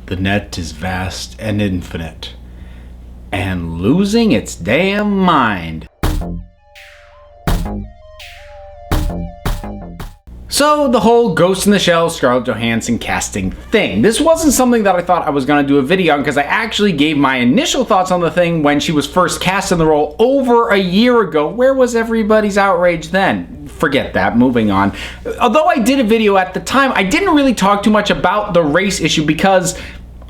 The net is vast and infinite, and losing its damn mind. So the whole Ghost in the Shell Scarlett Johansson casting thing. This wasn't something that I thought I was going to do a video on because I actually gave my initial thoughts on the thing when she was first cast in the role over a year ago. Where was everybody's outrage then? Forget that, moving on. Although I did a video at the time, I didn't really talk too much about the race issue because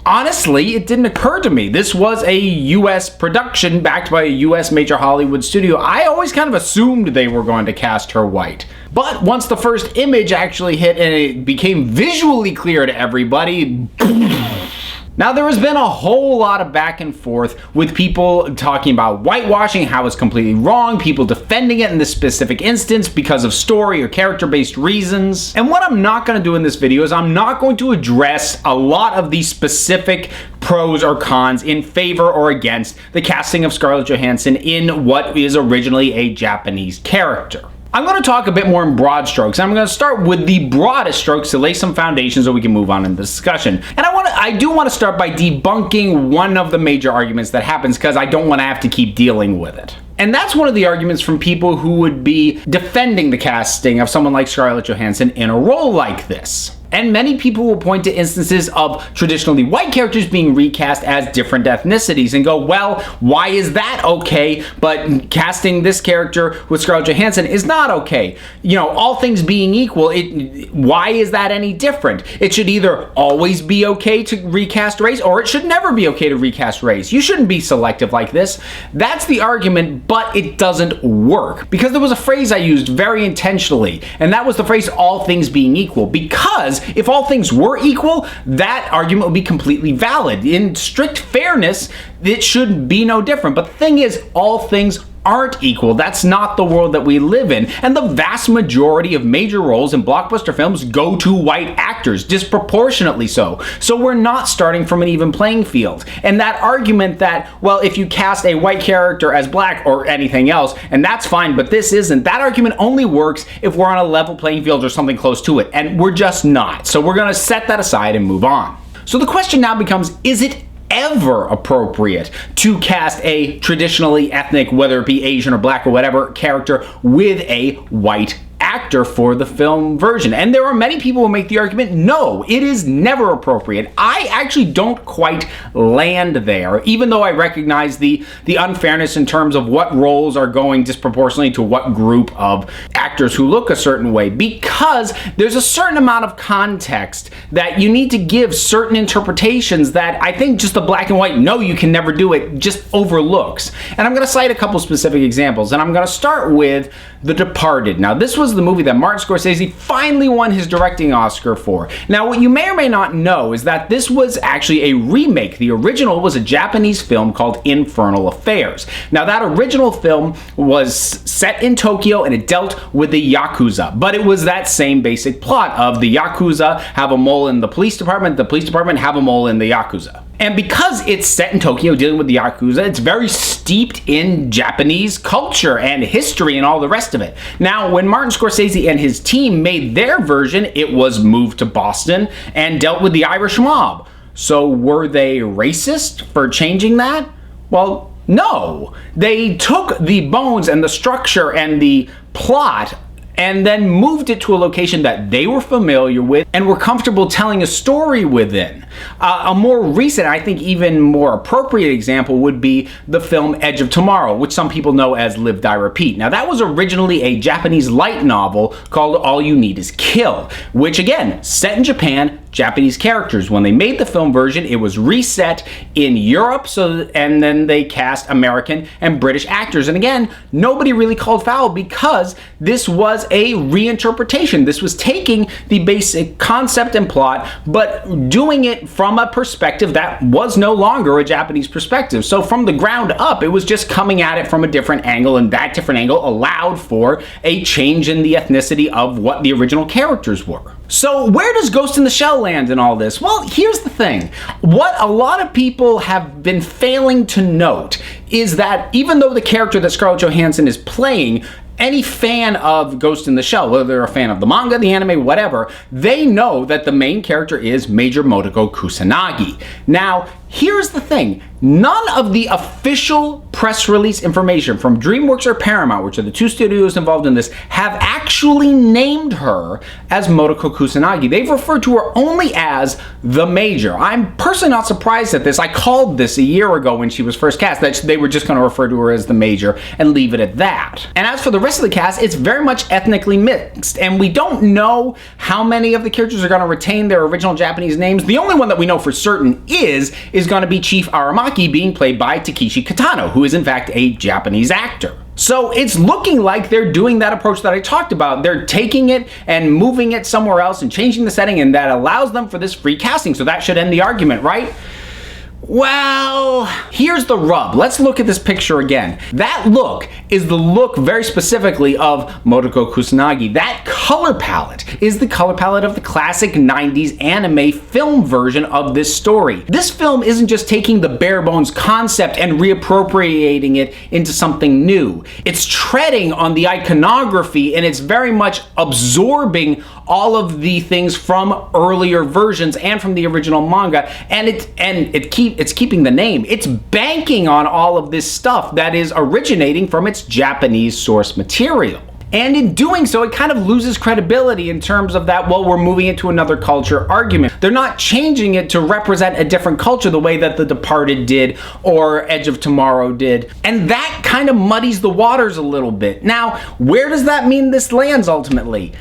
honestly, it didn't occur to me. This was a US production backed by a US major Hollywood studio. I always kind of assumed they were going to cast her white. But once the first image actually hit and it became visually clear to everybody, now there has been a whole lot of back and forth with people talking about whitewashing, how it's completely wrong, people defending it in this specific instance because of story or character-based reasons. And what I'm not going to do in this video is I'm not going to address a lot of the specific pros or cons in favor or against the casting of Scarlett Johansson in what is originally a Japanese character. I'm going to talk a bit more in broad strokes. I'm going to start with the broadest strokes to lay some foundations so we can move on in the discussion. And I do want to start by debunking one of the major arguments that happens because I don't want to have to keep dealing with it. And that's one of the arguments from people who would be defending the casting of someone like Scarlett Johansson in a role like this. And many people will point to instances of traditionally white characters being recast as different ethnicities and go, well, why is that okay, but casting this character with Scarlett Johansson is not okay? You know, all things being equal, why is that any different? It should either always be okay to recast race or it should never be okay to recast race. You shouldn't be selective like this. That's the argument, but it doesn't work. Because there was a phrase I used very intentionally, and that was the phrase all things being equal, because if all things were equal, that argument would be completely valid. In strict fairness, it should be no different. But the thing is, all things aren't equal. That's not the world that we live in. And the vast majority of major roles in blockbuster films go to white actors, disproportionately so. So we're not starting from an even playing field. And that argument that, well, if you cast a white character as black or anything else, and that's fine, but this isn't, that argument only works if we're on a level playing field or something close to it. And we're just not. So we're going to set that aside and move on. So the question now becomes, is it ever appropriate to cast a traditionally ethnic, whether it be Asian or black or whatever, character with a white actor for the film version? And there are many people who make the argument, no, it is never appropriate. I actually don't quite land there, even though I recognize the unfairness in terms of what roles are going disproportionately to what group of actors who look a certain way, because there's a certain amount of context that you need to give certain interpretations that I think just the black and white, no, you can never do it, just overlooks. And I'm going to cite a couple specific examples, and I'm going to start with The Departed. Now, this was the movie that Martin Scorsese finally won his directing Oscar for. Now, what you may or may not know is that this was actually a remake. The original was a Japanese film called Infernal Affairs. Now, that original film was set in Tokyo and it dealt with the Yakuza, but it was that same basic plot of the Yakuza have a mole in the police department have a mole in the Yakuza. And because it's set in Tokyo dealing with the Yakuza, it's very steeped in Japanese culture and history and all the rest of it. Now, when Martin Scorsese and his team made their version, it was moved to Boston and dealt with the Irish mob. So were they racist for changing that? Well, no. They took the bones and the structure and the plot and then moved it to a location that they were familiar with and were comfortable telling a story within. A more recent, I think even more appropriate example would be the film Edge of Tomorrow, which some people know as Live, Die, Repeat. Now, that was originally a Japanese light novel called All You Need Is Kill, which again, set in Japan, Japanese characters. When they made the film version, it was reset in Europe, and then they cast American and British actors. And again, nobody really called foul because this was a reinterpretation. This was taking the basic concept and plot, but doing it from a perspective that was no longer a Japanese perspective. So from the ground up, it was just coming at it from a different angle, and that different angle allowed for a change in the ethnicity of what the original characters were. So where does Ghost in the Shell land in all this? Well, here's the thing. What a lot of people have been failing to note is that even though the character that Scarlett Johansson is playing any fan of Ghost in the Shell, whether they're a fan of the manga, the anime, whatever, they know that the main character is Major Motoko Kusanagi. Now, here's the thing. None of the official press release information from DreamWorks or Paramount, which are the two studios involved in this, have actually named her as Motoko Kusanagi. They've referred to her only as the Major. I'm personally not surprised at this. I called this a year ago when she was first cast, that they were just going to refer to her as the Major and leave it at that. And as for the rest of the cast, it's very much ethnically mixed, and we don't know how many of the characters are going to retain their original Japanese names. The only one that we know for certain is going to be Chief Aramaki, being played by Takeshi Kitano, who is in fact a Japanese actor. So it's looking like they're doing that approach that I talked about. They're taking it and moving it somewhere else and changing the setting, and that allows them for this free casting. So that should end the argument, right? Well, here's the rub. Let's look at this picture again. That look is the look very specifically of Motoko Kusanagi. That color palette is the color palette of the classic 90s anime film version of this story. This film isn't just taking the bare bones concept and reappropriating it into something new. It's treading on the iconography, and it's very much absorbing all of the things from earlier versions and from the original manga, and it's keeping the name. It's banking on all of this stuff that is originating from its Japanese source material. And in doing so, it kind of loses credibility in terms of that, well, we're moving it to another culture argument. They're not changing it to represent a different culture the way that The Departed did or Edge of Tomorrow did. And that kind of muddies the waters a little bit. Now, where does that mean this lands ultimately?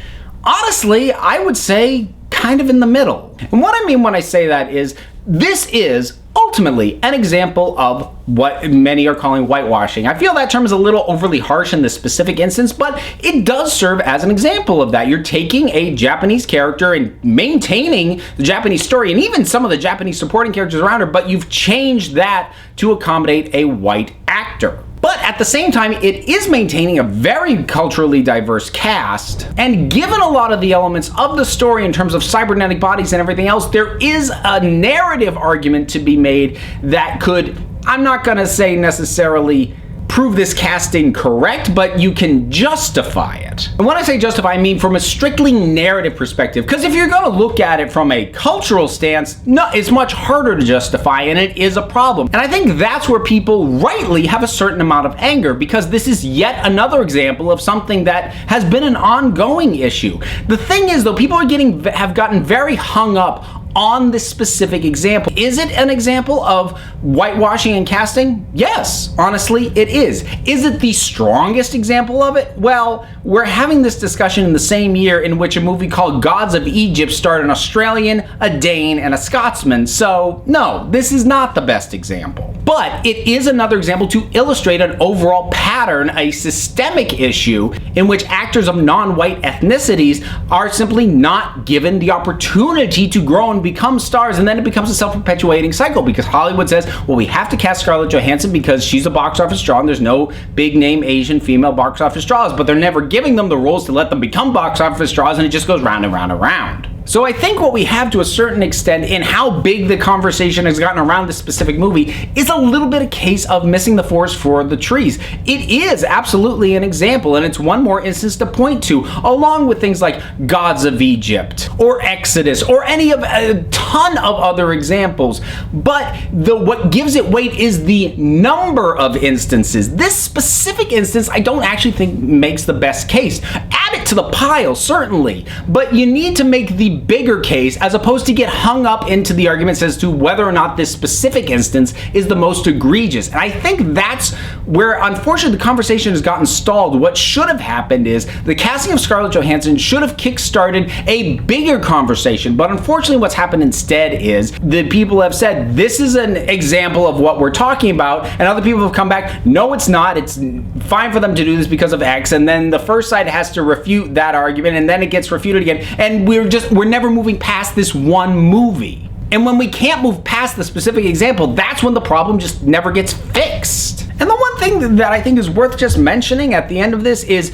Honestly, I would say kind of in the middle. And what I mean when I say that is, this is ultimately an example of what many are calling whitewashing. I feel that term is a little overly harsh in this specific instance, but it does serve as an example of that. You're taking a Japanese character and maintaining the Japanese story and even some of the Japanese supporting characters around her, but you've changed that to accommodate a white actor. But at the same time, it is maintaining a very culturally diverse cast, and given a lot of the elements of the story in terms of cybernetic bodies and everything else, there is a narrative argument to be made that could, I'm not going to say necessarily prove this casting correct, but you can justify it. And when I say justify, I mean from a strictly narrative perspective, because if you're going to look at it from a cultural stance, no, it's much harder to justify, and it is a problem. And I think that's where people rightly have a certain amount of anger, because this is yet another example of something that has been an ongoing issue. The thing is, though, people have gotten very hung up on this specific example. Is it an example of whitewashing and casting? Yes, honestly, it is. Is it the strongest example of it? Well, we're having this discussion in the same year in which a movie called Gods of Egypt starred an Australian, a Dane, and a Scotsman. So no, this is not the best example. But it is another example to illustrate an overall pattern, a systemic issue in which actors of non-white ethnicities are simply not given the opportunity to grow and become stars, and then it becomes a self-perpetuating cycle because Hollywood says, well, we have to cast Scarlett Johansson because she's a box office draw and there's no big name Asian female box office draws, but they're never giving them the roles to let them become box office draws, and it just goes round and round and round. So I think what we have to a certain extent in how big the conversation has gotten around this specific movie is a little bit a case of missing the forest for the trees. It is absolutely an example, and it's one more instance to point to, along with things like Gods of Egypt or Exodus or any of a ton of other examples. But what gives it weight is the number of instances. This specific instance I don't actually think makes the best case. Add it to the pile, certainly, but you need to make the bigger case as opposed to get hung up into the arguments as to whether or not this specific instance is the most egregious. And I think that's where, unfortunately, the conversation has gotten stalled. What should have happened is the casting of Scarlett Johansson should have kickstarted a bigger conversation. But unfortunately, what's happened instead is the people have said, this is an example of what we're talking about. And other people have come back, no, it's not. It's fine for them to do this because of X. And then the first side has to refute that argument, and then it gets refuted again. And we're never moving past this one movie. And when we can't move past the specific example, that's when the problem just never gets fixed. And the one thing that I think is worth just mentioning at the end of this is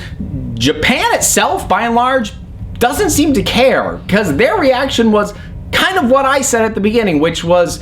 Japan itself, by and large, doesn't seem to care, because their reaction was kind of what I said at the beginning, which was,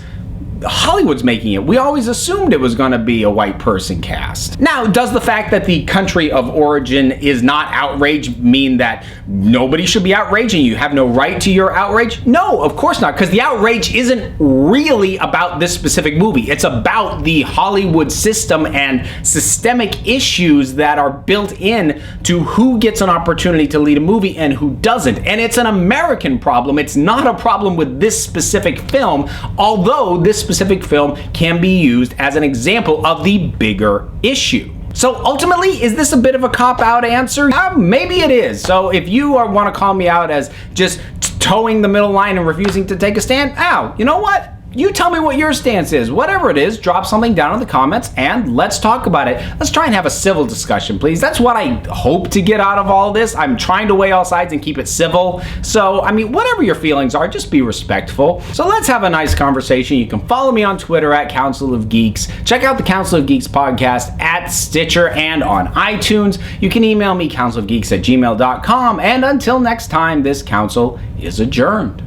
Hollywood's making it. We always assumed it was going to be a white person cast. Now, does the fact that the country of origin is not outraged mean that nobody should be outraged and you have no right to your outrage? No, of course not, because the outrage isn't really about this specific movie. It's about the Hollywood system and systemic issues that are built in to who gets an opportunity to lead a movie and who doesn't. And it's an American problem. It's not a problem with this specific film, although this specific film can be used as an example of the bigger issue. So ultimately, is this a bit of a cop-out answer? Maybe it is. So if you want to call me out as just towing the middle line and refusing to take a stand, you know what? You tell me what your stance is. Whatever it is, drop something down in the comments and let's talk about it. Let's try and have a civil discussion, please. That's what I hope to get out of all this. I'm trying to weigh all sides and keep it civil. So, I mean, whatever your feelings are, just be respectful. So let's have a nice conversation. You can follow me on Twitter at Council of Geeks. Check out the Council of Geeks podcast at Stitcher and on iTunes. You can email me, councilofgeeks@gmail.com. And until next time, this council is adjourned.